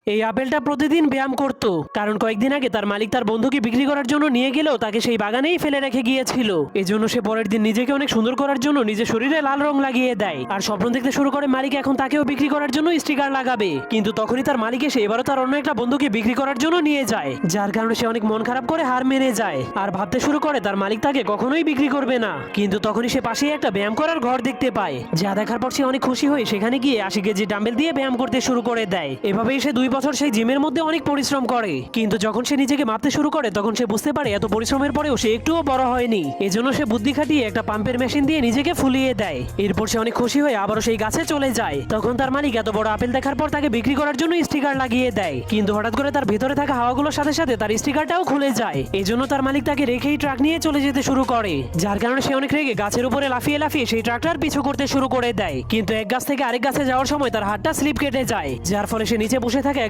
এই আপেলটা প্রতিদিন ব্যায়াম করত, কারণ কয়েকদিন আগে তার মালিক তার বন্ধুকে বিক্রি করার জন্য নিয়ে গেলেও তাকে সেই বাগানেই ফেলে রেখে গিয়েছিল। এজন্য সে পরের দিন নিজেকে অনেক সুন্দর করার জন্য নিজের শরীরে লাল রং লাগিয়ে দেয় আর স্বপ্ন দেখতে শুরু করে মালিক এখন তাকেও বিক্রি করার জন্য স্টিকার লাগাবে। কিন্তু তখনই তার মালিক এসে এবারও তার অন্য একটা বন্ধুকে বিক্রি করার জন্য নিয়ে যায়, যার কারণে সে অনেক মন খারাপ করে হার মেনে যায় আর ভাবতে শুরু করে তার মালিক তাকে কখনোই বিক্রি করবে না। কিন্তু তখনই সে পাশেই একটা ব্যায়াম করার ঘর দেখতে পায়, যা দেখার পর সে অনেক খুশি হয়ে সেখানে গিয়ে 80 কেজি ডাম্বেল দিয়ে ব্যায়াম করতে শুরু করে দেয়। এভাবেই সে 2 বছর সেই জিমের মধ্যে অনেক পরিশ্রম করে, কিন্তু যখন সে নিজেকে মাপতে শুরু করে তখন সে বুঝতে পারে এত পরিশ্রমের পরেও সে একটুও বড় হয়নি। এজন্য সে বুদ্ধি খাটিয়ে একটা পাম্পের মেশিন দিয়ে নিজেকে ফুলিয়ে দেয়। এরপর সে অনেক খুশি হয়ে আবারও সেই গাছে চলে যায়। তখন তার মালিক এত বড় আপেল দেখার পর তাকে বিক্রি করার জন্য স্টিকার লাগিয়ে দেয়, কিন্তু হঠাৎ করে তার ভিতরে থাকা হাওয়াগুলোর সাথে সাথে তার স্টিকারটাও খুলে যায়। এজন্য তার মালিক তাকে রেখেই ট্রাক নিয়ে চলে যেতে শুরু করে, যার কারণে সে অনেক রেগে গাছের উপরে লাফিয়ে লাফিয়ে সেই ট্রাকটার পিছু করতে শুরু করে দেয়। কিন্তু এক গাছ থেকে আরেক গাছে যাওয়ার সময় তার হাতটা স্লিপ কেটে যায়, যার ফলে সে নিচে বসে থাকা